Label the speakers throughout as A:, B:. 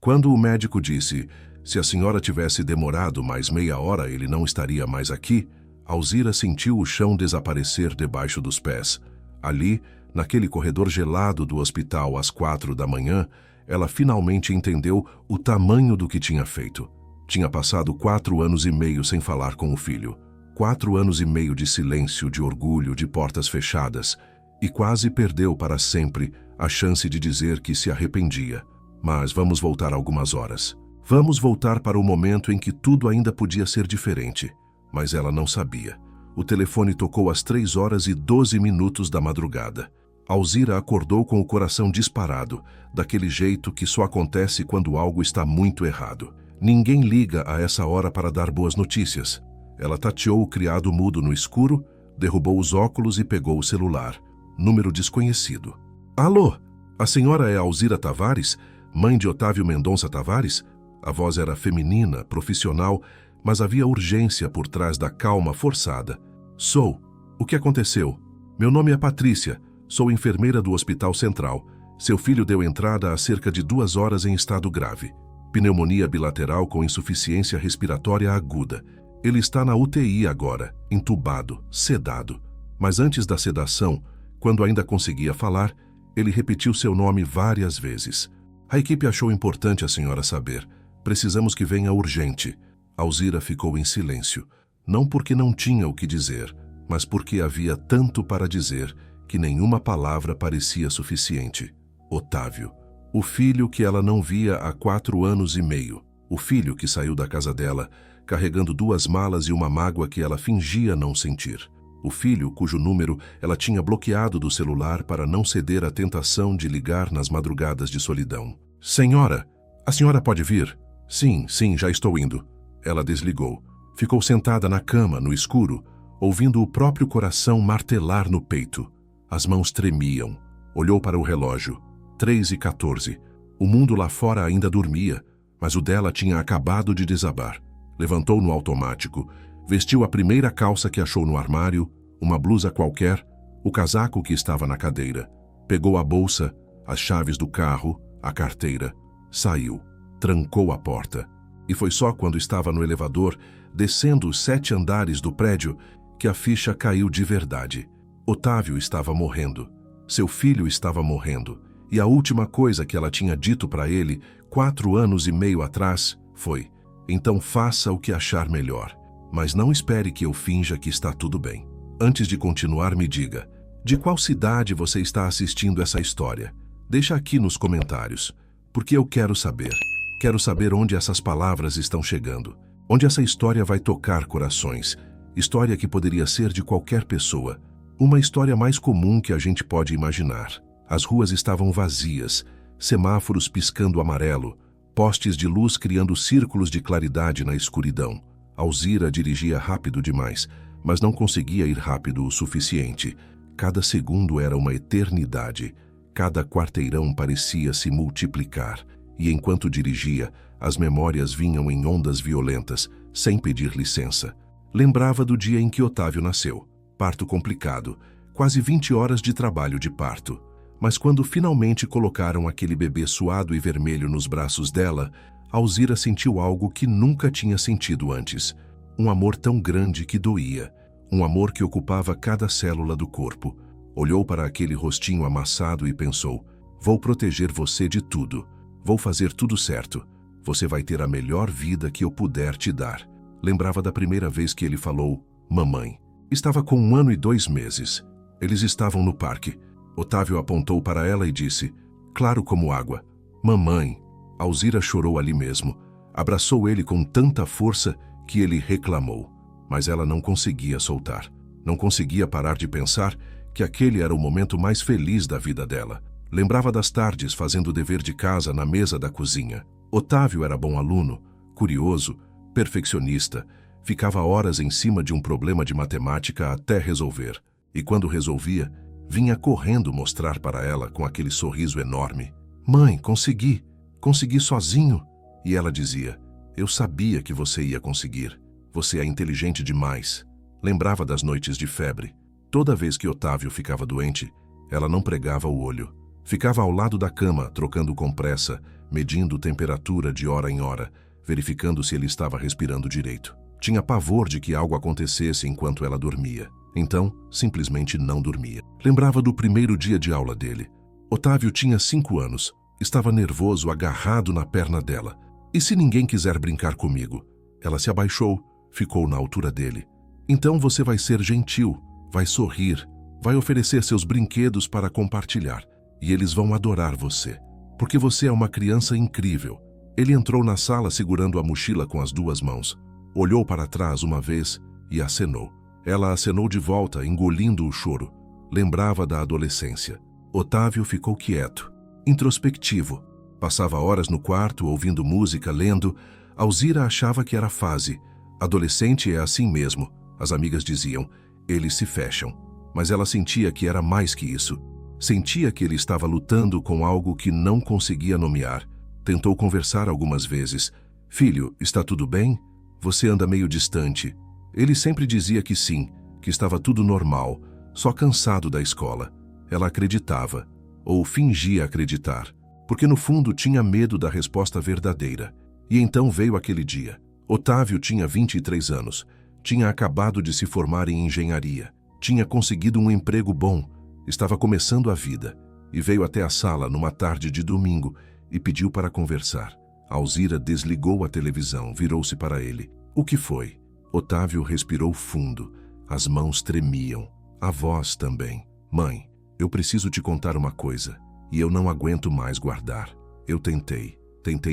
A: Quando o médico disse: se a senhora tivesse demorado mais meia hora, ele não estaria mais aqui, Alzira sentiu o chão desaparecer debaixo dos pés. Ali, naquele corredor gelado do hospital às 4 da manhã, ela finalmente entendeu o tamanho do que tinha feito. Tinha passado 4 anos e meio sem falar com o filho. 4 anos e meio de silêncio, de orgulho, de portas fechadas. E quase perdeu para sempre a chance de dizer que se arrependia. Mas vamos voltar algumas horas. Vamos voltar para o momento em que tudo ainda podia ser diferente. Mas ela não sabia. O telefone tocou às 3h12 da madrugada. Alzira acordou com o coração disparado, daquele jeito que só acontece quando algo está muito errado. Ninguém liga a essa hora para dar boas notícias. Ela tateou o criado mudo no escuro, derrubou os óculos e pegou o celular. Número desconhecido. Alô? A senhora é Alzira Tavares, mãe de Otávio Mendonça Tavares? A voz era feminina, profissional, mas havia urgência por trás da calma forçada. Sou. O que aconteceu? Meu nome é Patrícia. Sou enfermeira do Hospital Central. Seu filho deu entrada há cerca de 2 horas em estado grave. Pneumonia bilateral com insuficiência respiratória aguda. Ele está na UTI agora, entubado, sedado. Mas antes da sedação, quando ainda conseguia falar, ele repetiu seu nome várias vezes. A equipe achou importante a senhora saber. Precisamos que venha urgente. Alzira ficou em silêncio. Não porque não tinha o que dizer, mas porque havia tanto para dizer que nenhuma palavra parecia suficiente. Otávio. O filho que ela não via há 4 anos e meio. O filho que saiu da casa dela, carregando 2 malas e uma mágoa que ela fingia não sentir. O filho cujo número ela tinha bloqueado do celular para não ceder à tentação de ligar nas madrugadas de solidão. Senhora, a senhora pode vir? Sim, já estou indo. Ela desligou. Ficou sentada na cama, no escuro, ouvindo o próprio coração martelar no peito. As mãos tremiam. Olhou para o relógio. 3h14. O mundo lá fora ainda dormia, mas o dela tinha acabado de desabar. Levantou no automático, vestiu a primeira calça que achou no armário, uma blusa qualquer, o casaco que estava na cadeira. Pegou a bolsa, as chaves do carro, a carteira. Saiu. Trancou a porta. E foi só quando estava no elevador, descendo os 7 andares do prédio, que a ficha caiu de verdade. Otávio estava morrendo. Seu filho estava morrendo. E a última coisa que ela tinha dito para ele, 4 anos e meio atrás, foi: então faça o que achar melhor. Mas não espere que eu finja que está tudo bem. Antes de continuar, me diga, de qual cidade você está assistindo essa história? Deixa aqui nos comentários, porque eu quero saber. Quero saber onde essas palavras estão chegando. Onde essa história vai tocar corações. História que poderia ser de qualquer pessoa. Uma história mais comum que a gente pode imaginar. As ruas estavam vazias, semáforos piscando amarelo, postes de luz criando círculos de claridade na escuridão. Alzira dirigia rápido demais, mas não conseguia ir rápido o suficiente. Cada segundo era uma eternidade. Cada quarteirão parecia se multiplicar. E enquanto dirigia, as memórias vinham em ondas violentas, sem pedir licença. Lembrava do dia em que Otávio nasceu. Parto complicado, quase 20 horas de trabalho de parto. Mas quando finalmente colocaram aquele bebê suado e vermelho nos braços dela, Alzira sentiu algo que nunca tinha sentido antes. Um amor tão grande que doía. Um amor que ocupava cada célula do corpo. Olhou para aquele rostinho amassado e pensou: vou proteger você de tudo. Vou fazer tudo certo. Você vai ter a melhor vida que eu puder te dar. Lembrava da primeira vez que ele falou, mamãe. Estava com 1 ano e 2 meses. Eles estavam no parque. Otávio apontou para ela e disse, claro como água, mamãe. Alzira chorou ali mesmo. Abraçou ele com tanta força que ele reclamou. Mas ela não conseguia soltar. Não conseguia parar de pensar que aquele era o momento mais feliz da vida dela. Lembrava das tardes fazendo o dever de casa na mesa da cozinha. Otávio era bom aluno, curioso, perfeccionista. Ficava horas em cima de um problema de matemática até resolver. E quando resolvia, vinha correndo mostrar para ela com aquele sorriso enorme. Mãe, consegui. Consegui sozinho. E ela dizia, eu sabia que você ia conseguir. Você é inteligente demais. Lembrava das noites de febre. Toda vez que Otávio ficava doente, ela não pregava o olho. Ficava ao lado da cama, trocando compressa, medindo temperatura de hora em hora, verificando se ele estava respirando direito. Tinha pavor de que algo acontecesse enquanto ela dormia. Então, simplesmente não dormia. Lembrava do primeiro dia de aula dele. Otávio tinha 5 anos. Estava nervoso, agarrado na perna dela. E se ninguém quiser brincar comigo? Ela se abaixou, ficou na altura dele. Então você vai ser gentil, vai sorrir, vai oferecer seus brinquedos para compartilhar. E eles vão adorar você, porque você é uma criança incrível. Ele entrou na sala segurando a mochila com as 2 mãos. Olhou para trás uma vez e acenou. Ela acenou de volta, engolindo o choro. Lembrava da adolescência. Otávio ficou quieto, introspectivo. Passava horas no quarto, ouvindo música, lendo. Alzira achava que era fase. Adolescente é assim mesmo, as amigas diziam. Eles se fecham. Mas ela sentia que era mais que isso. Sentia que ele estava lutando com algo que não conseguia nomear. Tentou conversar algumas vezes. Filho, está tudo bem? Você anda meio distante. Ele sempre dizia que sim, que estava tudo normal, só cansado da escola. Ela acreditava, ou fingia acreditar, porque no fundo tinha medo da resposta verdadeira. E então veio aquele dia. Otávio tinha 23 anos, tinha acabado de se formar em engenharia, tinha conseguido um emprego bom, estava começando a vida, e veio até a sala numa tarde de domingo e pediu para conversar. Alzira desligou a televisão, virou-se para ele. O que foi? Otávio respirou fundo, as mãos tremiam, a voz também. Mãe, eu preciso te contar uma coisa, e eu não aguento mais guardar. Eu tentei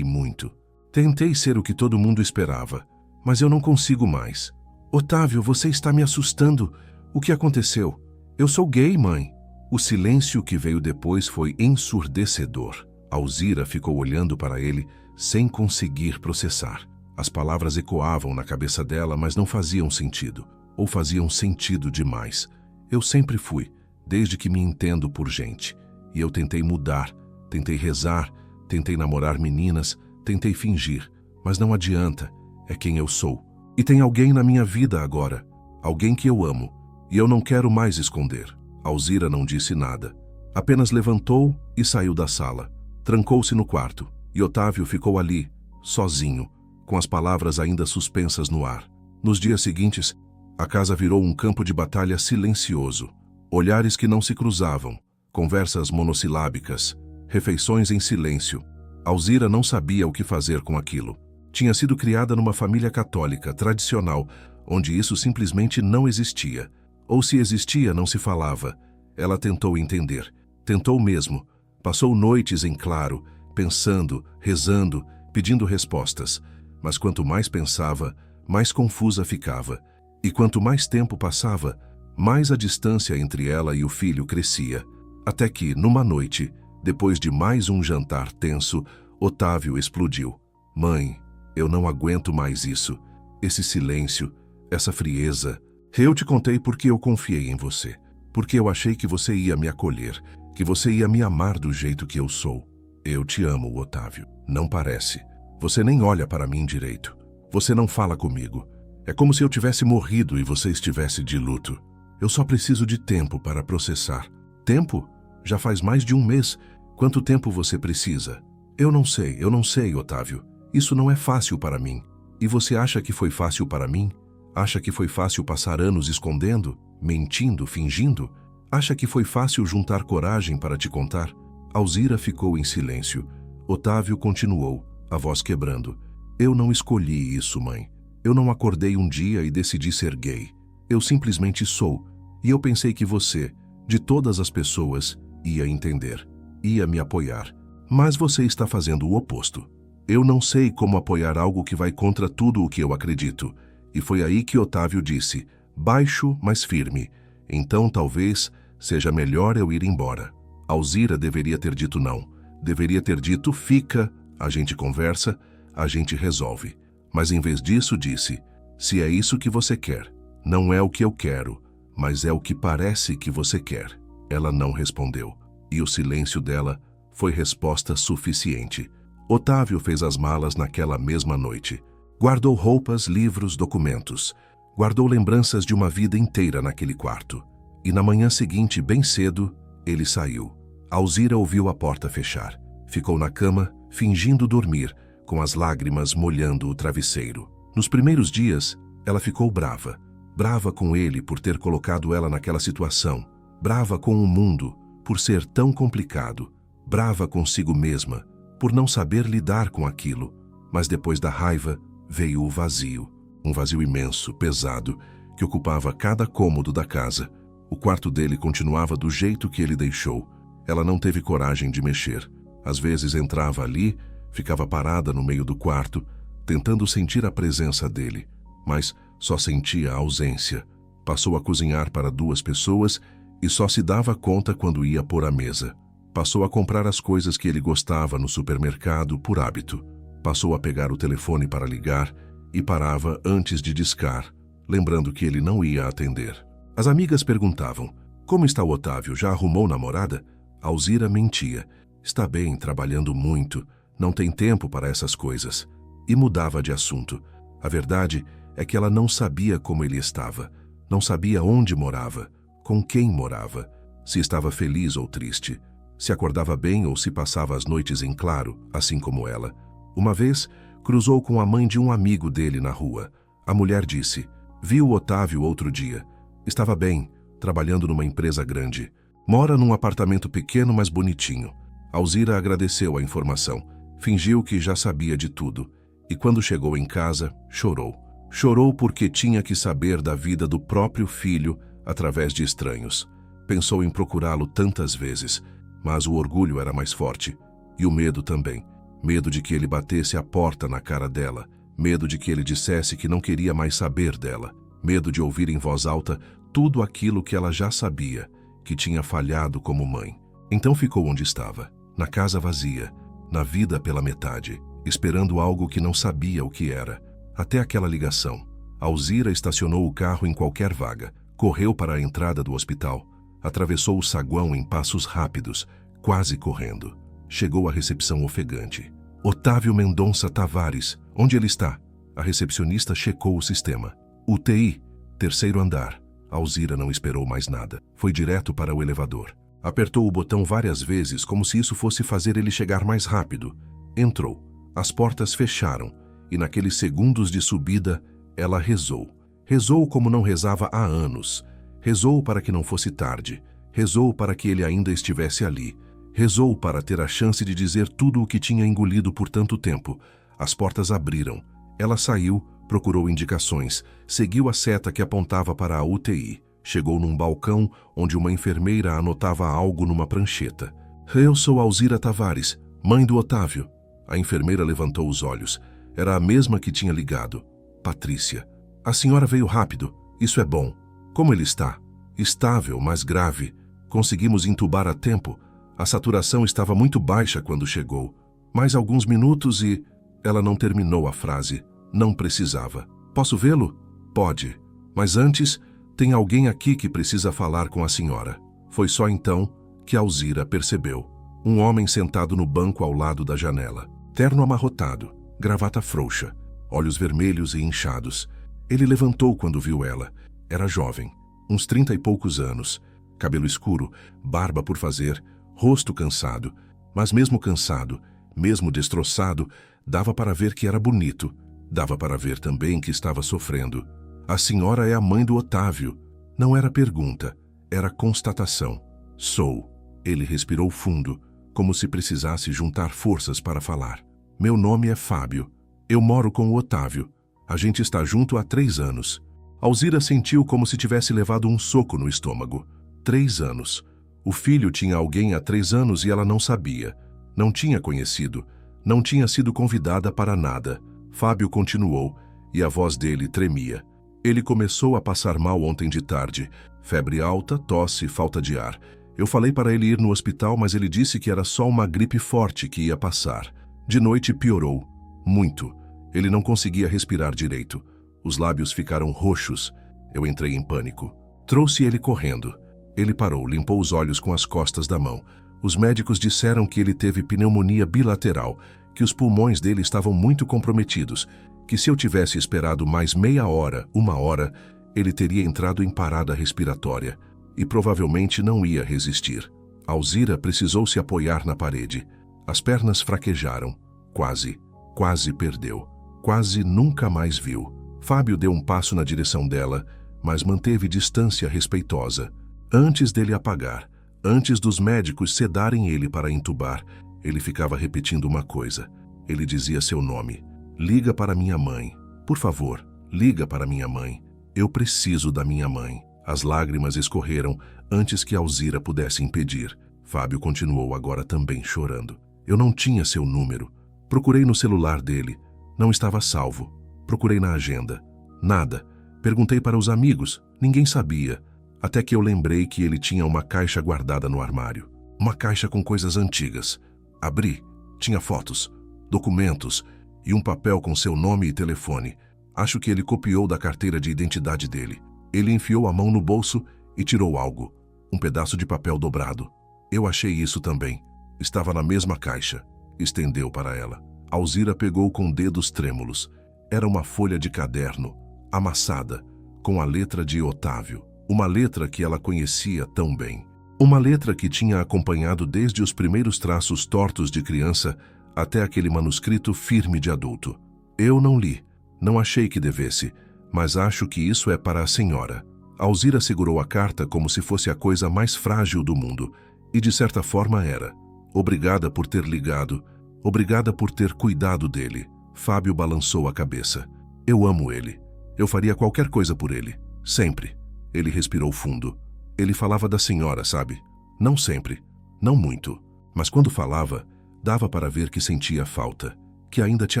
A: muito. Tentei ser o que todo mundo esperava, mas eu não consigo mais. Otávio, você está me assustando. O que aconteceu? Eu sou gay, mãe. O silêncio que veio depois foi ensurdecedor. Alzira ficou olhando para ele sem conseguir processar. As palavras ecoavam na cabeça dela, mas não faziam sentido, ou faziam sentido demais. Eu sempre fui, desde que me entendo por gente. E eu tentei mudar, tentei rezar, tentei namorar meninas, tentei fingir, mas não adianta, é quem eu sou. E tem alguém na minha vida agora, alguém que eu amo, e eu não quero mais esconder. Alzira não disse nada, apenas levantou e saiu da sala. Trancou-se no quarto, e Otávio ficou ali, sozinho, com as palavras ainda suspensas no ar. Nos dias seguintes, a casa virou um campo de batalha silencioso. Olhares que não se cruzavam, conversas monossilábicas, refeições em silêncio. Alzira não sabia o que fazer com aquilo. Tinha sido criada numa família católica, tradicional, onde isso simplesmente não existia. Ou se existia, não se falava. Ela tentou entender. Tentou mesmo. Passou noites em claro, pensando, rezando, pedindo respostas. Mas quanto mais pensava, mais confusa ficava. E quanto mais tempo passava, mais a distância entre ela e o filho crescia. Até que, numa noite, depois de mais um jantar tenso, Otávio explodiu. Mãe, eu não aguento mais isso. Esse silêncio, essa frieza. Eu te contei porque eu confiei em você. Porque eu achei que você ia me acolher, que você ia me amar do jeito que eu sou. Eu te amo, Otávio. Não parece. Você nem olha para mim direito. Você não fala comigo. É como se eu tivesse morrido e você estivesse de luto. Eu só preciso de tempo para processar. Tempo? Já faz mais de 1 mês. Quanto tempo você precisa? Eu não sei, Otávio. Isso não é fácil para mim. E você acha que foi fácil para mim? Acha que foi fácil passar anos escondendo, mentindo, fingindo? Acha que foi fácil juntar coragem para te contar? Alzira ficou em silêncio. Otávio continuou, a voz quebrando. Eu não escolhi isso, mãe. Eu não acordei um dia e decidi ser gay. Eu simplesmente sou. E eu pensei que você, de todas as pessoas, ia entender, ia me apoiar. Mas você está fazendo o oposto. Eu não sei como apoiar algo que vai contra tudo o que eu acredito. E foi aí que Otávio disse, baixo, mas firme. Então talvez seja melhor eu ir embora. Alzira deveria ter dito não. Deveria ter dito, fica, a gente conversa, a gente resolve. Mas em vez disso disse, se é isso que você quer, não é o que eu quero, mas é o que parece que você quer. Ela não respondeu, e o silêncio dela foi resposta suficiente. Otávio fez as malas naquela mesma noite. Guardou roupas, livros, documentos. Guardou lembranças de uma vida inteira naquele quarto. E na manhã seguinte, bem cedo, ele saiu. Alzira ouviu a porta fechar. Ficou na cama, fingindo dormir, com as lágrimas molhando o travesseiro. Nos primeiros dias, ela ficou brava. Brava com ele por ter colocado ela naquela situação. Brava com o mundo por ser tão complicado. Brava consigo mesma por não saber lidar com aquilo. Mas depois da raiva veio o vazio. Um vazio imenso, pesado, que ocupava cada cômodo da casa. O quarto dele continuava do jeito que ele deixou. Ela não teve coragem de mexer. Às vezes entrava ali, ficava parada no meio do quarto, tentando sentir a presença dele, mas só sentia a ausência. Passou a cozinhar para 2 pessoas e só se dava conta quando ia pôr a mesa. Passou a comprar as coisas que ele gostava no supermercado por hábito. Passou a pegar o telefone para ligar e parava antes de discar, lembrando que ele não ia atender. As amigas perguntavam: como está o Otávio? Já arrumou namorada? Alzira mentia. Está bem, trabalhando muito, não tem tempo para essas coisas. E mudava de assunto. A verdade é que ela não sabia como ele estava. Não sabia onde morava, com quem morava, se estava feliz ou triste, se acordava bem ou se passava as noites em claro, assim como ela. Uma vez, cruzou com a mãe de um amigo dele na rua. A mulher disse: vi o Otávio outro dia. Estava bem, trabalhando numa empresa grande. Mora num apartamento pequeno, mas bonitinho. Alzira agradeceu a informação. Fingiu que já sabia de tudo. E quando chegou em casa, chorou. Chorou porque tinha que saber da vida do próprio filho através de estranhos. Pensou em procurá-lo tantas vezes, mas o orgulho era mais forte. E o medo também. Medo de que ele batesse a porta na cara dela. Medo de que ele dissesse que não queria mais saber dela. Medo de ouvir em voz alta tudo aquilo que ela já sabia, que tinha falhado como mãe. Então ficou onde estava, na casa vazia, na vida pela metade, esperando algo que não sabia o que era. Até aquela ligação. Alzira estacionou o carro em qualquer vaga, correu para a entrada do hospital, atravessou o saguão em passos rápidos, quase correndo. Chegou à recepção ofegante. Otávio Mendonça Tavares, onde ele está? A recepcionista checou o sistema. UTI, 3º andar. Alzira não esperou mais nada. Foi direto para o elevador. Apertou o botão várias vezes, como se isso fosse fazer ele chegar mais rápido. Entrou. As portas fecharam, e naqueles segundos de subida, ela rezou. Rezou como não rezava há anos. Rezou para que não fosse tarde. Rezou para que ele ainda estivesse ali. Rezou para ter a chance de dizer tudo o que tinha engolido por tanto tempo. As portas abriram. Ela saiu, procurou indicações, seguiu a seta que apontava para a UTI. Chegou num balcão onde uma enfermeira anotava algo numa prancheta. Eu sou Alzira Tavares, mãe do Otávio. A enfermeira levantou os olhos. Era a mesma que tinha ligado. Patrícia. A senhora veio rápido. Isso é bom. Como ele está? Estável, mas grave. Conseguimos entubar a tempo. A saturação estava muito baixa quando chegou. Mais alguns minutos e... Ela não terminou a frase. Não precisava. Posso vê-lo? Pode. Mas antes, tem alguém aqui que precisa falar com a senhora. Foi só então que Alzira percebeu. Um homem sentado no banco ao lado da janela. Terno amarrotado, gravata frouxa, olhos vermelhos e inchados. Ele levantou quando viu ela. Era jovem, uns 30 e poucos anos. Cabelo escuro, barba por fazer, rosto cansado. Mas mesmo cansado, mesmo destroçado, dava para ver que era bonito. Dava para ver também que estava sofrendo. A senhora é a mãe do Otávio. Não era pergunta, era constatação. Sou. Ele respirou fundo, como se precisasse juntar forças para falar. Meu nome é Fábio. Eu moro com o Otávio. A gente está junto há 3 anos. Alzira sentiu como se tivesse levado um soco no estômago. 3 anos. O filho tinha alguém há 3 anos e ela não sabia. Não tinha conhecido. Não tinha sido convidada para nada. Fábio continuou, e a voz dele tremia. Ele começou a passar mal ontem de tarde. Febre alta, tosse, falta de ar. Eu falei para ele ir no hospital, mas ele disse que era só uma gripe forte que ia passar. De noite piorou. Muito. Ele não conseguia respirar direito. Os lábios ficaram roxos. Eu entrei em pânico. Trouxe ele correndo. Ele parou, limpou os olhos com as costas da mão. Os médicos disseram que ele teve pneumonia bilateral, que os pulmões dele estavam muito comprometidos, que se eu tivesse esperado mais meia hora, 1 hora, ele teria entrado em parada respiratória e provavelmente não ia resistir. Alzira precisou se apoiar na parede. As pernas fraquejaram. Quase perdeu. Quase nunca mais viu. Fábio deu um passo na direção dela, mas manteve distância respeitosa. Antes dele apagar, antes dos médicos sedarem ele para entubar, ele ficava repetindo uma coisa. Ele dizia seu nome. Liga para minha mãe. Por favor, liga para minha mãe. Eu preciso da minha mãe. As lágrimas escorreram antes que Alzira pudesse impedir. Fábio continuou agora também chorando. Eu não tinha seu número. Procurei no celular dele. Não estava salvo. Procurei na agenda. Nada. Perguntei para os amigos. Ninguém sabia. Até que eu lembrei que ele tinha uma caixa guardada no armário. Uma caixa com coisas antigas. Abri. Tinha fotos, documentos e um papel com seu nome e telefone. Acho que ele copiou da carteira de identidade dele. Ele enfiou a mão no bolso e tirou algo. Um pedaço de papel dobrado. Eu achei isso também. Estava na mesma caixa. Estendeu para ela. Alzira pegou com dedos trêmulos. Era uma folha de caderno, amassada, com a letra de Otávio. Uma letra que ela conhecia tão bem. Uma letra que tinha acompanhado desde os primeiros traços tortos de criança até aquele manuscrito firme de adulto. Eu não li. Não achei que devesse, mas acho que isso é para a senhora. Alzira segurou a carta como se fosse a coisa mais frágil do mundo, e de certa forma era. Obrigada por ter ligado. Obrigada por ter cuidado dele. Fábio balançou a cabeça. Eu amo ele. Eu faria qualquer coisa por ele. Sempre. Ele respirou fundo. Ele falava da senhora, sabe? Não sempre. Não muito. Mas quando falava, dava para ver que sentia falta. Que ainda te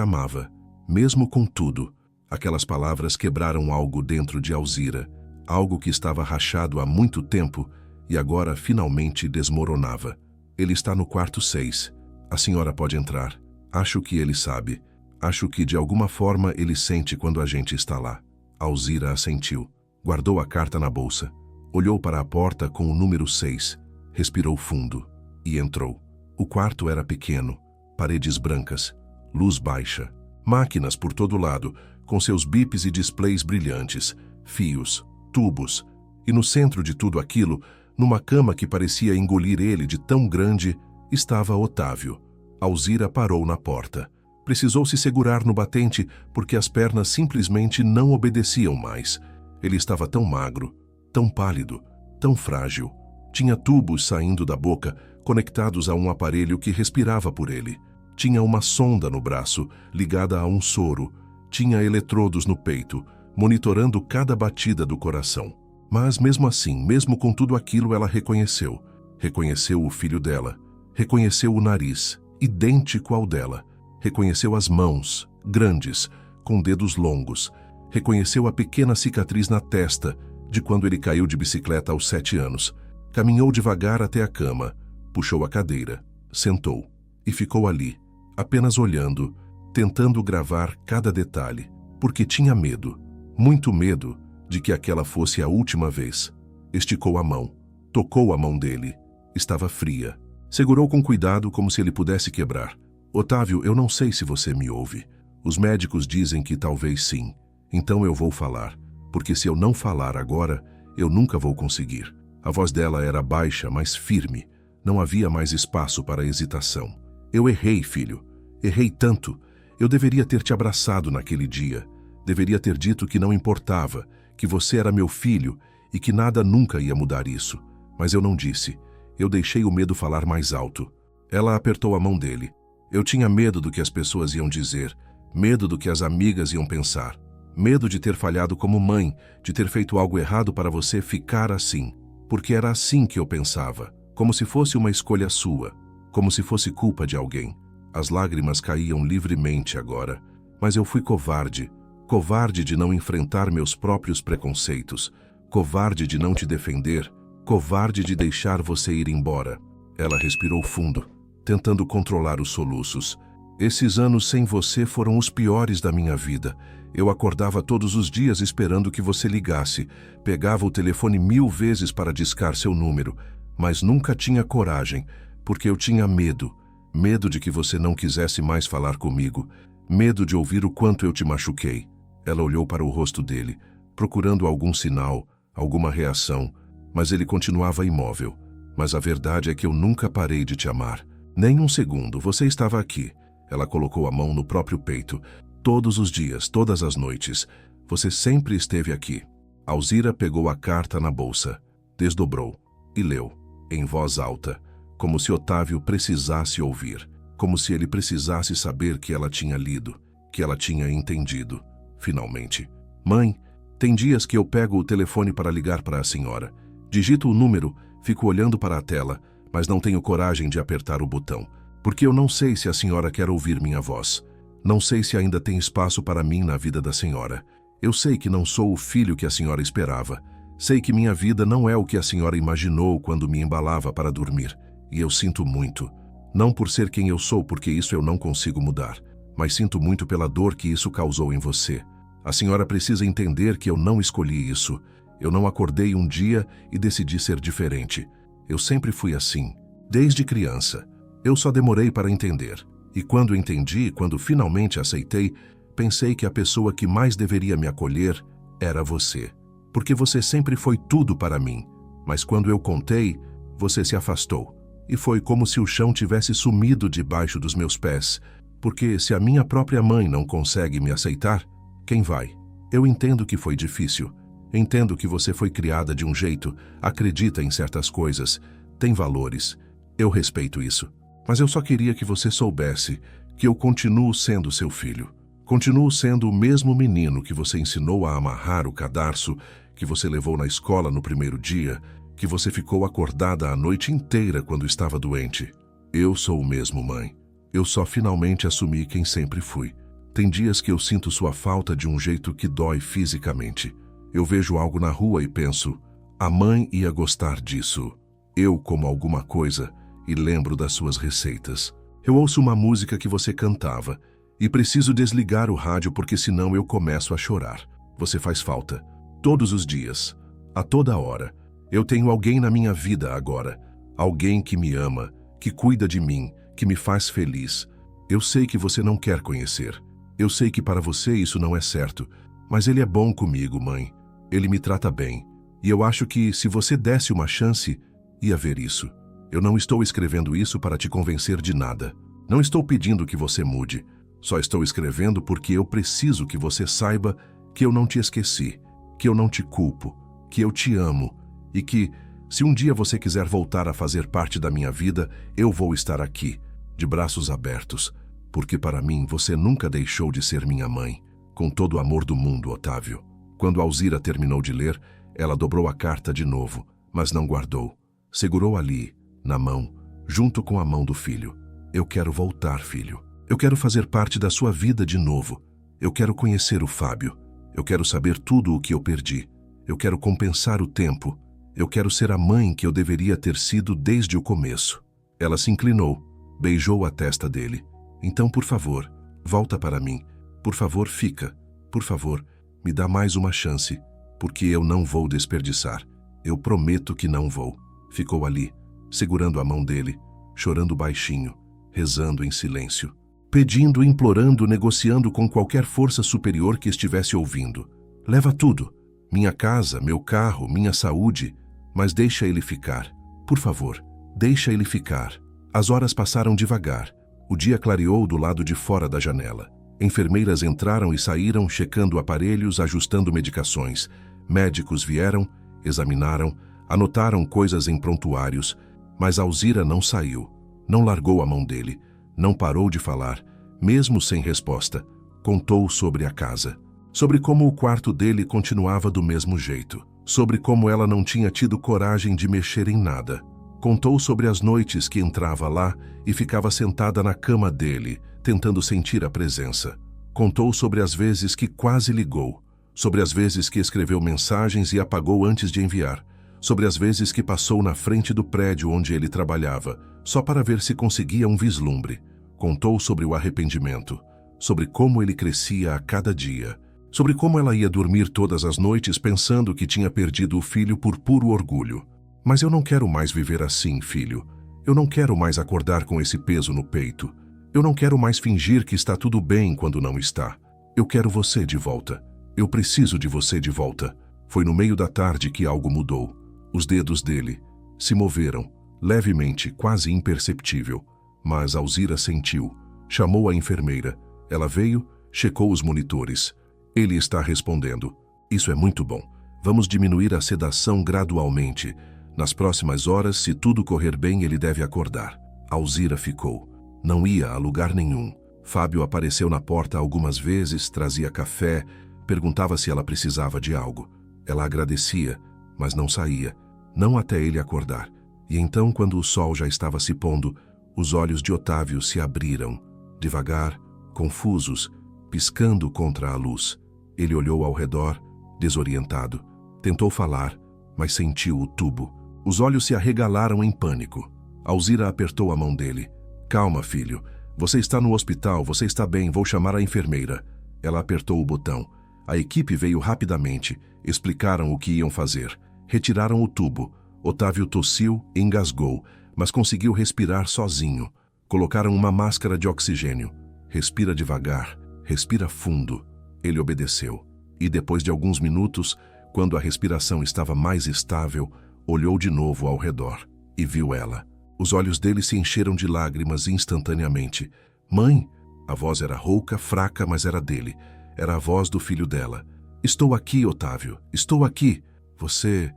A: amava. Mesmo com tudo. Aquelas palavras quebraram algo dentro de Alzira. Algo que estava rachado há muito tempo e agora finalmente desmoronava. Ele está no quarto 6. A senhora pode entrar. Acho que ele sabe. Acho que de alguma forma ele sente quando a gente está lá. Alzira assentiu. Guardou a carta na bolsa. Olhou para a porta com o número 6. Respirou fundo. E entrou. O quarto era pequeno. Paredes brancas. Luz baixa. Máquinas por todo lado, com seus bips e displays brilhantes. Fios. Tubos. E no centro de tudo aquilo, numa cama que parecia engolir ele de tão grande, estava Otávio. Alzira parou na porta. Precisou se segurar no batente porque as pernas simplesmente não obedeciam mais. Ele estava tão magro, tão pálido, tão frágil. Tinha tubos saindo da boca, conectados a um aparelho que respirava por ele. Tinha uma sonda no braço, ligada a um soro. Tinha eletrodos no peito, monitorando cada batida do coração. Mas mesmo assim, mesmo com tudo aquilo, ela reconheceu. Reconheceu o filho dela. Reconheceu o nariz, idêntico ao dela. Reconheceu as mãos, grandes, com dedos longos. Reconheceu a pequena cicatriz na testa, de quando ele caiu de bicicleta aos 7 anos. Caminhou devagar até a cama, puxou a cadeira, sentou e ficou ali, apenas olhando, tentando gravar cada detalhe, porque tinha medo, muito medo, de que aquela fosse a última vez. Esticou a mão, tocou a mão dele. Estava fria. Segurou com cuidado como se ele pudesse quebrar. Otávio, eu não sei se você me ouve. Os médicos dizem que talvez sim. Então eu vou falar, porque se eu não falar agora, eu nunca vou conseguir. A voz dela era baixa, mas firme. Não havia mais espaço para hesitação. Eu errei, filho. Errei tanto. Eu deveria ter te abraçado naquele dia. Deveria ter dito que não importava, que você era meu filho e que nada nunca ia mudar isso. Mas eu não disse. Eu deixei o medo falar mais alto. Ela apertou a mão dele. Eu tinha medo do que as pessoas iam dizer, medo do que as amigas iam pensar, medo de ter falhado como mãe, de ter feito algo errado para você ficar assim. Porque era assim que eu pensava, como se fosse uma escolha sua, como se fosse culpa de alguém. As lágrimas caíam livremente agora, mas eu fui covarde. Covarde de não enfrentar meus próprios preconceitos, covarde de não te defender, covarde de deixar você ir embora. Ela respirou fundo, tentando controlar os soluços. Esses anos sem você foram os piores da minha vida. Eu acordava todos os dias esperando que você ligasse, pegava o telefone 1000 vezes para discar seu número, mas nunca tinha coragem, porque eu tinha medo. Medo de que você não quisesse mais falar comigo, medo de ouvir o quanto eu te machuquei. Ela olhou para o rosto dele, procurando algum sinal, alguma reação, mas ele continuava imóvel. Mas a verdade é que eu nunca parei de te amar. Nem um segundo, você estava aqui. Ela colocou a mão no próprio peito. Todos os dias, todas as noites. Você sempre esteve aqui. Alzira pegou a carta na bolsa, desdobrou e leu, em voz alta, como se Otávio precisasse ouvir, como se ele precisasse saber que ela tinha lido, que ela tinha entendido, finalmente. Mãe, tem dias que eu pego o telefone para ligar para a senhora. Digito o número, fico olhando para a tela, mas não tenho coragem de apertar o botão, porque eu não sei se a senhora quer ouvir minha voz. Não sei se ainda tem espaço para mim na vida da senhora. Eu sei que não sou o filho que a senhora esperava. Sei que minha vida não é o que a senhora imaginou quando me embalava para dormir. E eu sinto muito. Não por ser quem eu sou, porque isso eu não consigo mudar. Mas sinto muito pela dor que isso causou em você. A senhora precisa entender que eu não escolhi isso. Eu não acordei um dia e decidi ser diferente. Eu sempre fui assim, desde criança. Eu só demorei para entender. E quando entendi, quando finalmente aceitei, pensei que a pessoa que mais deveria me acolher era você. Porque você sempre foi tudo para mim. Mas quando eu contei, você se afastou. E foi como se o chão tivesse sumido debaixo dos meus pés. Porque se a minha própria mãe não consegue me aceitar, quem vai? Eu entendo que foi difícil. Entendo que você foi criada de um jeito, acredita em certas coisas, tem valores. Eu respeito isso. Mas eu só queria que você soubesse que eu continuo sendo seu filho. Continuo sendo o mesmo menino que você ensinou a amarrar o cadarço, que você levou na escola no primeiro dia, que você ficou acordada a noite inteira quando estava doente. Eu sou o mesmo, mãe. Eu só finalmente assumi quem sempre fui. Tem dias que eu sinto sua falta de um jeito que dói fisicamente. Eu vejo algo na rua e penso, a mãe ia gostar disso. Eu como alguma coisa e lembro das suas receitas. Eu ouço uma música que você cantava e preciso desligar o rádio porque senão eu começo a chorar. Você faz falta. Todos os dias. A toda hora. Eu tenho alguém na minha vida agora. Alguém que me ama, que cuida de mim, que me faz feliz. Eu sei que você não quer conhecer. Eu sei que para você isso não é certo. Mas ele é bom comigo, mãe. Ele me trata bem. E eu acho que se você desse uma chance, ia ver isso. Eu não estou escrevendo isso para te convencer de nada. Não estou pedindo que você mude. Só estou escrevendo porque eu preciso que você saiba que eu não te esqueci, que eu não te culpo, que eu te amo e que, se um dia você quiser voltar a fazer parte da minha vida, eu vou estar aqui, de braços abertos, porque para mim você nunca deixou de ser minha mãe. Com todo o amor do mundo, Otávio. Quando Alzira terminou de ler, ela dobrou a carta de novo, mas não guardou. Segurou ali, na mão, junto com a mão do filho. Eu quero voltar, filho. Eu quero fazer parte da sua vida de novo. Eu quero conhecer o Fábio. Eu quero saber tudo o que eu perdi. Eu quero compensar o tempo. Eu quero ser a mãe que eu deveria ter sido desde o começo. Ela se inclinou, beijou a testa dele. Então, por favor, volta para mim. Por favor, fica. Por favor, me dá mais uma chance, porque eu não vou desperdiçar. Eu prometo que não vou. Ficou ali, segurando a mão dele, chorando baixinho, rezando em silêncio. Pedindo, implorando, negociando com qualquer força superior que estivesse ouvindo. Leva tudo. Minha casa, meu carro, minha saúde. Mas deixa ele ficar. Por favor, deixa ele ficar. As horas passaram devagar. O dia clareou do lado de fora da janela. Enfermeiras entraram e saíram, checando aparelhos, ajustando medicações. Médicos vieram, examinaram, anotaram coisas em prontuários. Mas Alzira não saiu. Não largou a mão dele. Não parou de falar, mesmo sem resposta. Contou sobre a casa. Sobre como o quarto dele continuava do mesmo jeito. Sobre como ela não tinha tido coragem de mexer em nada. Contou sobre as noites que entrava lá e ficava sentada na cama dele, tentando sentir a presença. Contou sobre as vezes que quase ligou. Sobre as vezes que escreveu mensagens e apagou antes de enviar. Sobre as vezes que passou na frente do prédio onde ele trabalhava, só para ver se conseguia um vislumbre. Contou sobre o arrependimento, sobre como ele crescia a cada dia, sobre como ela ia dormir todas as noites pensando que tinha perdido o filho por puro orgulho. Mas eu não quero mais viver assim, filho. Eu não quero mais acordar com esse peso no peito. Eu não quero mais fingir que está tudo bem quando não está. Eu quero você de volta. Eu preciso de você de volta. Foi no meio da tarde que algo mudou. Os dedos dele se moveram, levemente, quase imperceptível. Mas Alzira sentiu. Chamou a enfermeira. Ela veio, checou os monitores. Ele está respondendo. Isso é muito bom. Vamos diminuir a sedação gradualmente. Nas próximas horas, se tudo correr bem, ele deve acordar. Alzira ficou. Não ia a lugar nenhum. Fábio apareceu na porta algumas vezes, trazia café, perguntava se ela precisava de algo. Ela agradecia, mas não saía, não até ele acordar. E então, quando o sol já estava se pondo, os olhos de Otávio se abriram, devagar, confusos, piscando contra a luz. Ele olhou ao redor, desorientado. Tentou falar, mas sentiu o tubo. Os olhos se arregalaram em pânico. Alzira apertou a mão dele. Calma, filho. Você está no hospital, você está bem, vou chamar a enfermeira. Ela apertou o botão. A equipe veio rapidamente. Explicaram o que iam fazer. Retiraram o tubo. Otávio tossiu, engasgou, mas conseguiu respirar sozinho. Colocaram uma máscara de oxigênio. Respira devagar, respira fundo. Ele obedeceu. E depois de alguns minutos, quando a respiração estava mais estável, olhou de novo ao redor e viu ela. Os olhos dele se encheram de lágrimas instantaneamente. Mãe! A voz era rouca, fraca, mas era dele. Era a voz do filho dela. Estou aqui, Otávio. Estou aqui. Você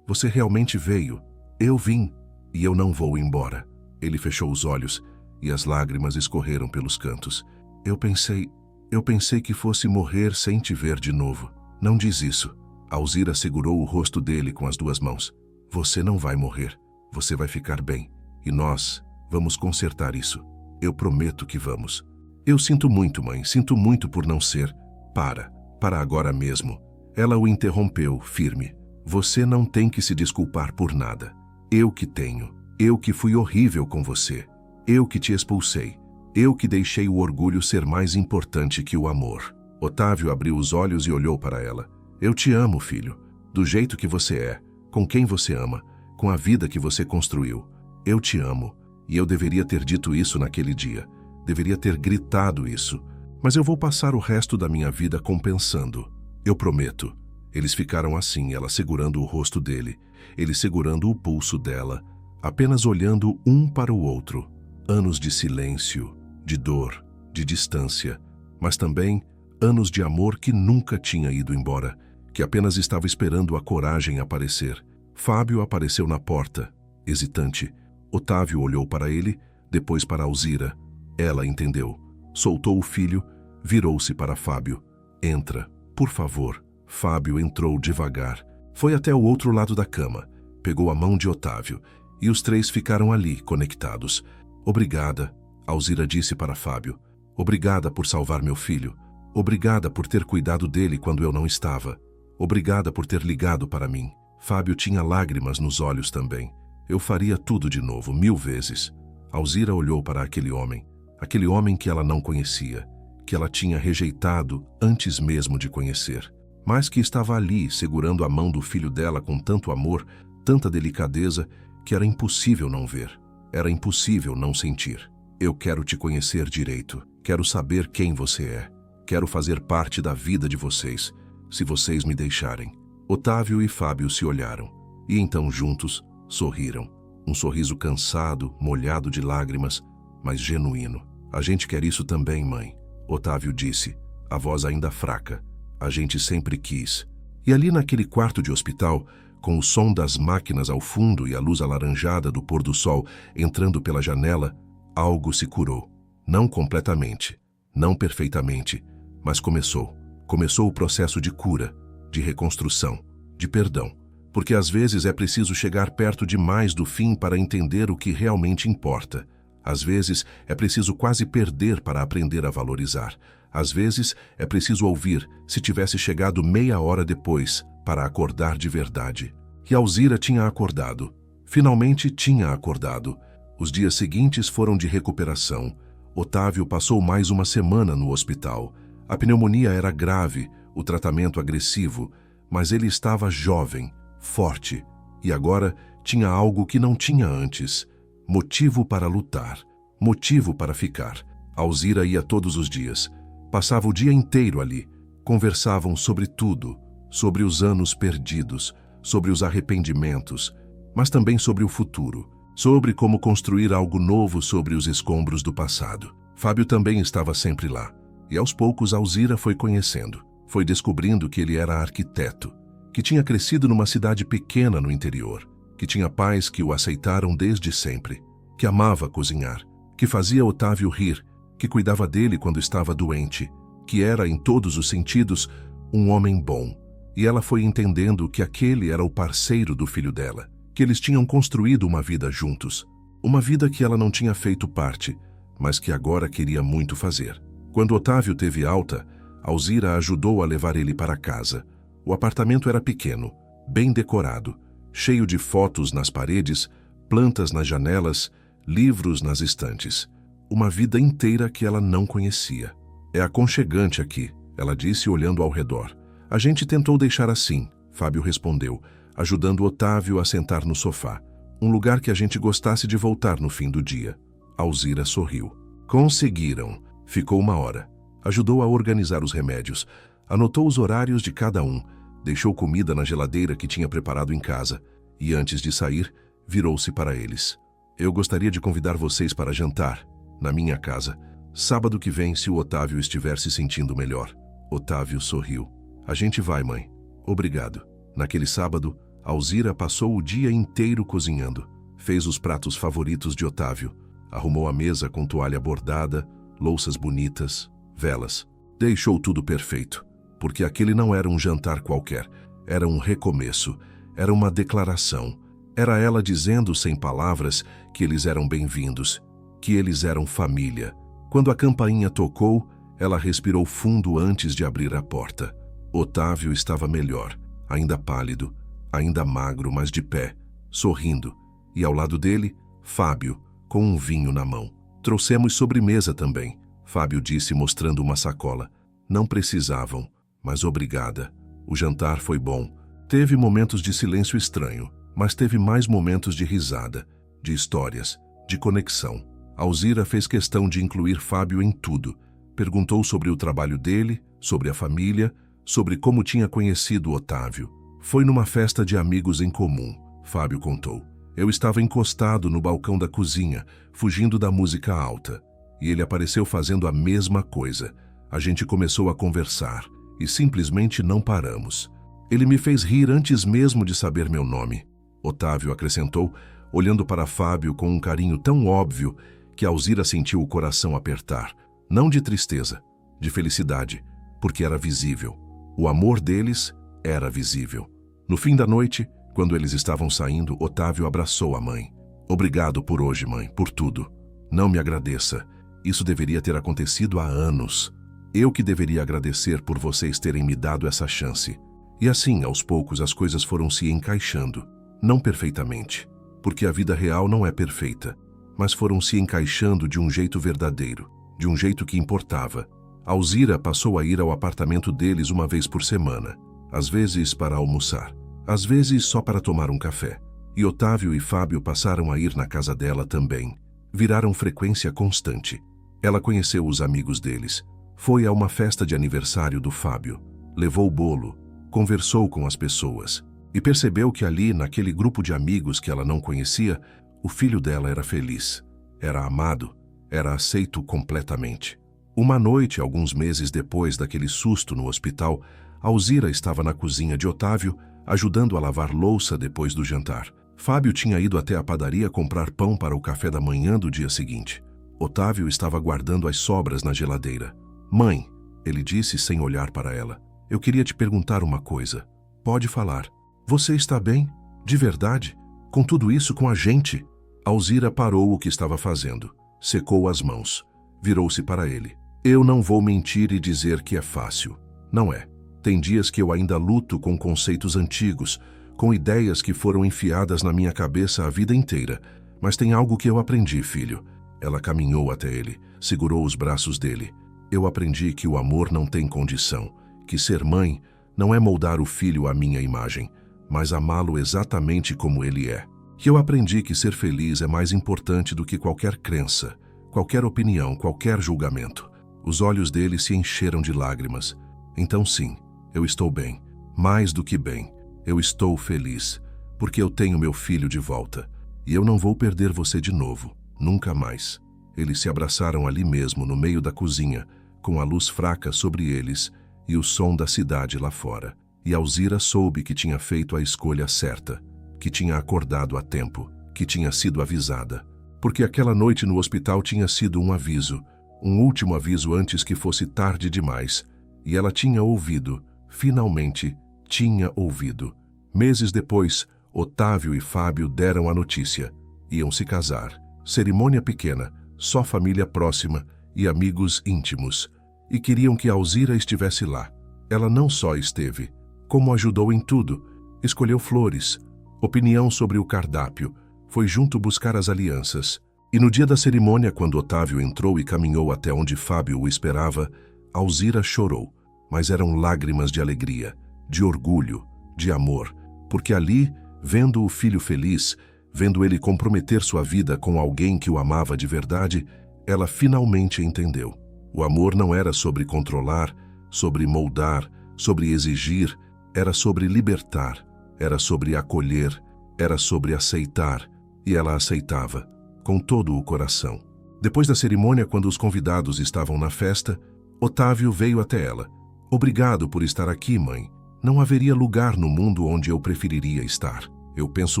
A: realmente veio. Eu vim. E eu não vou embora. Ele fechou os olhos e as lágrimas escorreram pelos cantos. Eu pensei que fosse morrer sem te ver de novo. Não diz isso. Alzira segurou o rosto dele com as duas mãos. Você não vai morrer. Você vai ficar bem. E nós vamos consertar isso. Eu prometo que vamos. Eu sinto muito, mãe. Sinto muito por não ser. Para agora mesmo. Ela o interrompeu, firme. Você não tem que se desculpar por nada. Eu que tenho. Eu que fui horrível com você. Eu que te expulsei. Eu que deixei o orgulho ser mais importante que o amor. Otávio abriu os olhos e olhou para ela. Eu te amo, filho. Do jeito que você é. Com quem você ama. Com a vida que você construiu. Eu te amo. E eu deveria ter dito isso naquele dia. Deveria ter gritado isso. Mas eu vou passar o resto da minha vida compensando. Eu prometo. Eles ficaram assim, ela segurando o rosto dele. Ele segurando o pulso dela. Apenas olhando um para o outro. Anos de silêncio, de dor, de distância. Mas também anos de amor que nunca tinha ido embora. Que apenas estava esperando a coragem aparecer. Fábio apareceu na porta, hesitante. Otávio olhou para ele, depois para Alzira. Ela entendeu. Soltou o filho, virou-se para Fábio. Entra, por favor. Fábio entrou devagar. Foi até o outro lado da cama. Pegou a mão de Otávio. E os três ficaram ali, conectados. Obrigada, Alzira disse para Fábio. Obrigada por salvar meu filho. Obrigada por ter cuidado dele quando eu não estava. Obrigada por ter ligado para mim. Fábio tinha lágrimas nos olhos também. Eu faria tudo de novo, 1000 vezes. Alzira olhou para aquele homem que ela não conhecia, que ela tinha rejeitado antes mesmo de conhecer, mas que estava ali, segurando a mão do filho dela com tanto amor, tanta delicadeza, que era impossível não ver. Era impossível não sentir. Eu quero te conhecer direito. Quero saber quem você é. Quero fazer parte da vida de vocês, se vocês me deixarem. Otávio e Fábio se olharam, e então juntos sorriram. Um sorriso cansado, molhado de lágrimas, mas genuíno. A gente quer isso também, mãe, Otávio disse, a voz ainda fraca. A gente sempre quis. E ali naquele quarto de hospital, com o som das máquinas ao fundo e a luz alaranjada do pôr do sol entrando pela janela, algo se curou. Não completamente, não perfeitamente, mas começou. Começou o processo de cura, de reconstrução, de perdão. Porque às vezes é preciso chegar perto demais do fim para entender o que realmente importa. Às vezes é preciso quase perder para aprender a valorizar. Às vezes é preciso ouvir se tivesse chegado meia hora depois para acordar de verdade. E Alzira tinha acordado. Finalmente tinha acordado. Os dias seguintes foram de recuperação. Otávio passou mais uma semana no hospital. A pneumonia era grave, o tratamento agressivo, mas ele estava jovem, forte, e agora tinha algo que não tinha antes. Motivo para lutar, motivo para ficar. Alzira ia todos os dias. Passava o dia inteiro ali. Conversavam sobre tudo, sobre os anos perdidos, sobre os arrependimentos, mas também sobre o futuro, sobre como construir algo novo sobre os escombros do passado. Fábio também estava sempre lá, e aos poucos Alzira foi conhecendo. Foi descobrindo que ele era arquiteto, que tinha crescido numa cidade pequena no interior, que tinha pais que o aceitaram desde sempre, que amava cozinhar, que fazia Otávio rir, que cuidava dele quando estava doente, que era, em todos os sentidos, um homem bom. E ela foi entendendo que aquele era o parceiro do filho dela, que eles tinham construído uma vida juntos, uma vida que ela não tinha feito parte, mas que agora queria muito fazer. Quando Otávio teve alta, Alzira ajudou a levar ele para casa. O apartamento era pequeno, bem decorado, cheio de fotos nas paredes, plantas nas janelas, livros nas estantes. Uma vida inteira que ela não conhecia. É aconchegante aqui, ela disse olhando ao redor. A gente tentou deixar assim, Fábio respondeu, ajudando Otávio a sentar no sofá. Um lugar que a gente gostasse de voltar no fim do dia. Alzira sorriu. Conseguiram. Ficou 1 hora. Ajudou a organizar os remédios. Anotou os horários de cada um. Deixou comida na geladeira que tinha preparado em casa. E antes de sair, virou-se para eles. Eu gostaria de convidar vocês para jantar, na minha casa, sábado que vem, se o Otávio estiver se sentindo melhor. Otávio sorriu. A gente vai, mãe. Obrigado. Naquele sábado, Alzira passou o dia inteiro cozinhando. Fez os pratos favoritos de Otávio. Arrumou a mesa com toalha bordada, louças bonitas, velas. Deixou tudo perfeito, porque aquele não era um jantar qualquer. Era um recomeço, era uma declaração. Era ela dizendo sem palavras que eles eram bem-vindos, que eles eram família. Quando a campainha tocou, ela respirou fundo antes de abrir a porta. Otávio estava melhor, ainda pálido, ainda magro, mas de pé, sorrindo. E ao lado dele, Fábio, com um vinho na mão. Trouxemos sobremesa também, Fábio disse mostrando uma sacola. Não precisavam, mas obrigada. O jantar foi bom. Teve momentos de silêncio estranho, mas teve mais momentos de risada, de histórias, de conexão. Alzira fez questão de incluir Fábio em tudo. Perguntou sobre o trabalho dele, sobre a família, sobre como tinha conhecido Otávio. Foi numa festa de amigos em comum, Fábio contou. Eu estava encostado no balcão da cozinha, fugindo da música alta. E ele apareceu fazendo a mesma coisa. A gente começou a conversar e simplesmente não paramos. Ele me fez rir antes mesmo de saber meu nome. Otávio acrescentou, olhando para Fábio com um carinho tão óbvio que Alzira sentiu o coração apertar. Não de tristeza, de felicidade, porque era visível. O amor deles era visível. No fim da noite, quando eles estavam saindo, Otávio abraçou a mãe. Obrigado por hoje, mãe, por tudo. Não me agradeça. Isso deveria ter acontecido há anos. Eu que deveria agradecer por vocês terem me dado essa chance. E assim, aos poucos, as coisas foram se encaixando. Não perfeitamente, porque a vida real não é perfeita, mas foram se encaixando de um jeito verdadeiro, de um jeito que importava. Alzira passou a ir ao apartamento deles uma vez por semana, às vezes para almoçar, às vezes só para tomar um café. E Otávio e Fábio passaram a ir na casa dela também. Viraram frequência constante. Ela conheceu os amigos deles. Foi a uma festa de aniversário do Fábio. Levou o bolo, conversou com as pessoas e percebeu que ali, naquele grupo de amigos que ela não conhecia, o filho dela era feliz, era amado, era aceito completamente. Uma noite, alguns meses depois daquele susto no hospital, Alzira estava na cozinha de Otávio, ajudando a lavar louça depois do jantar. Fábio tinha ido até a padaria comprar pão para o café da manhã do dia seguinte. Otávio estava guardando as sobras na geladeira. Mãe, ele disse sem olhar para ela, eu queria te perguntar uma coisa. Pode falar. Você está bem? De verdade? Com tudo isso com a gente? Alzira parou o que estava fazendo. Secou as mãos. Virou-se para ele. Eu não vou mentir e dizer que é fácil. Não é. Tem dias que eu ainda luto com conceitos antigos, com ideias que foram enfiadas na minha cabeça a vida inteira. Mas tem algo que eu aprendi, filho. Ela caminhou até ele, segurou os braços dele. Eu aprendi que o amor não tem condição, que ser mãe não é moldar o filho à minha imagem, mas amá-lo exatamente como ele é. Que eu aprendi que ser feliz é mais importante do que qualquer crença, qualquer opinião, qualquer julgamento. Os olhos dele se encheram de lágrimas. Então sim, eu estou bem, mais do que bem. Eu estou feliz, porque eu tenho meu filho de volta. E eu não vou perder você de novo, nunca mais. Eles se abraçaram ali mesmo, no meio da cozinha, com a luz fraca sobre eles e o som da cidade lá fora. E Alzira soube que tinha feito a escolha certa, que tinha acordado a tempo, que tinha sido avisada. Porque aquela noite no hospital tinha sido um aviso, um último aviso antes que fosse tarde demais. E ela tinha ouvido, finalmente tinha ouvido. Meses depois, Otávio e Fábio deram a notícia. Iam se casar. Cerimônia pequena, só família próxima e amigos íntimos. E queriam que Alzira estivesse lá. Ela não só esteve, como ajudou em tudo. Escolheu flores, opinião sobre o cardápio, foi junto buscar as alianças. E no dia da cerimônia, quando Otávio entrou e caminhou até onde Fábio o esperava, Alzira chorou, mas eram lágrimas de alegria, de orgulho, de amor, porque ali, vendo o filho feliz, vendo ele comprometer sua vida com alguém que o amava de verdade, ela finalmente entendeu. O amor não era sobre controlar, sobre moldar, sobre exigir, era sobre libertar, era sobre acolher, era sobre aceitar, e ela aceitava, com todo o coração. Depois da cerimônia, quando os convidados estavam na festa, Otávio veio até ela. Obrigado por estar aqui, mãe. Não haveria lugar no mundo onde eu preferiria estar. Eu penso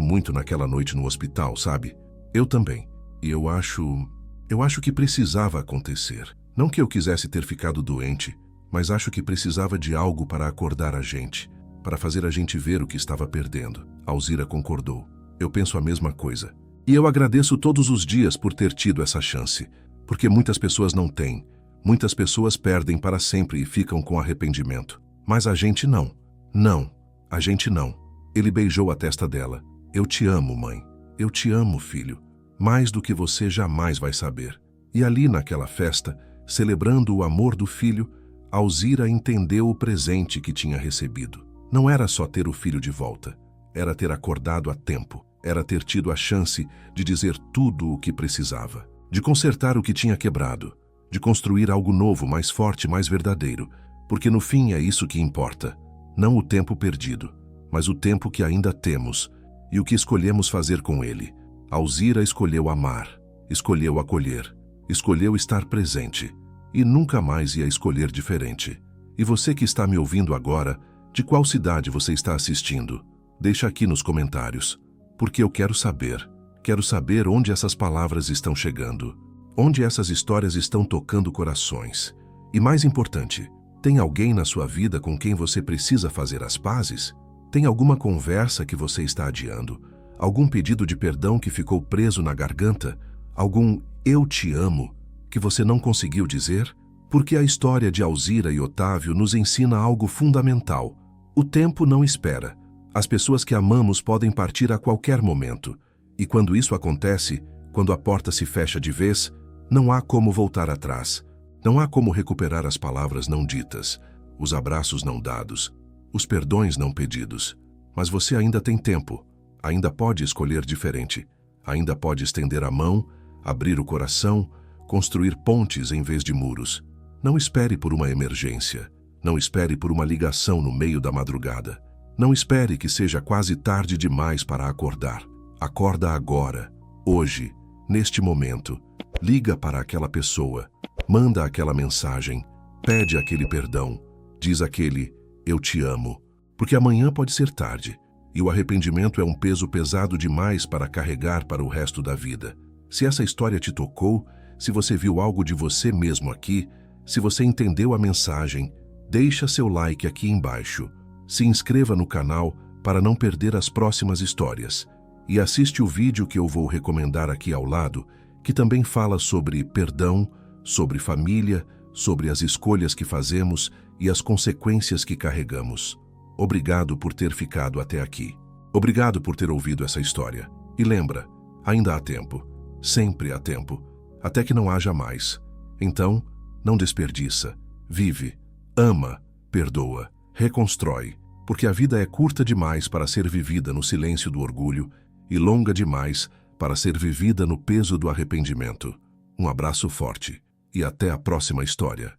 A: muito naquela noite no hospital, sabe? Eu também. E eu acho que precisava acontecer. Não que eu quisesse ter ficado doente, mas acho que precisava de algo para acordar a gente, para fazer a gente ver o que estava perdendo. Alzira concordou. Eu penso a mesma coisa. E eu agradeço todos os dias por ter tido essa chance, porque muitas pessoas não têm. Muitas pessoas perdem para sempre e ficam com arrependimento. Mas a gente não. Não, a gente não. Ele beijou a testa dela. Eu te amo, mãe. Eu te amo, filho. Mais do que você jamais vai saber. E ali naquela festa, celebrando o amor do filho, Alzira entendeu o presente que tinha recebido. Não era só ter o filho de volta. Era ter acordado a tempo. Era ter tido a chance de dizer tudo o que precisava. De consertar o que tinha quebrado. De construir algo novo, mais forte, mais verdadeiro. Porque no fim é isso que importa. Não o tempo perdido, mas o tempo que ainda temos e o que escolhemos fazer com ele. Alzira escolheu amar, escolheu acolher, escolheu estar presente e nunca mais ia escolher diferente. E você que está me ouvindo agora, de qual cidade você está assistindo? Deixa aqui nos comentários, porque eu quero saber onde essas palavras estão chegando, onde essas histórias estão tocando corações. E mais importante, tem alguém na sua vida com quem você precisa fazer as pazes? Tem alguma conversa que você está adiando? Algum pedido de perdão que ficou preso na garganta? Algum "eu te amo" que você não conseguiu dizer? Porque a história de Alzira e Otávio nos ensina algo fundamental. O tempo não espera. As pessoas que amamos podem partir a qualquer momento. E quando isso acontece, quando a porta se fecha de vez, não há como voltar atrás. Não há como recuperar as palavras não ditas, os abraços não dados, os perdões não pedidos. Mas você ainda tem tempo, ainda pode escolher diferente, ainda pode estender a mão, abrir o coração, construir pontes em vez de muros. Não espere por uma emergência, não espere por uma ligação no meio da madrugada. Não espere que seja quase tarde demais para acordar. Acorda agora, hoje, neste momento. Liga para aquela pessoa. Manda aquela mensagem, pede aquele perdão, diz aquele "eu te amo", porque amanhã pode ser tarde, e o arrependimento é um peso pesado demais para carregar para o resto da vida. Se essa história te tocou, se você viu algo de você mesmo aqui, se você entendeu a mensagem, deixa seu like aqui embaixo, se inscreva no canal para não perder as próximas histórias, e assiste o vídeo que eu vou recomendar aqui ao lado, que também fala sobre perdão, sobre família, sobre as escolhas que fazemos e as consequências que carregamos. Obrigado por ter ficado até aqui. Obrigado por ter ouvido essa história. E lembra, ainda há tempo. Sempre há tempo. Até que não haja mais. Então, não desperdiça. Vive, ama, perdoa, reconstrói. Porque a vida é curta demais para ser vivida no silêncio do orgulho e longa demais para ser vivida no peso do arrependimento. Um abraço forte. E até a próxima história.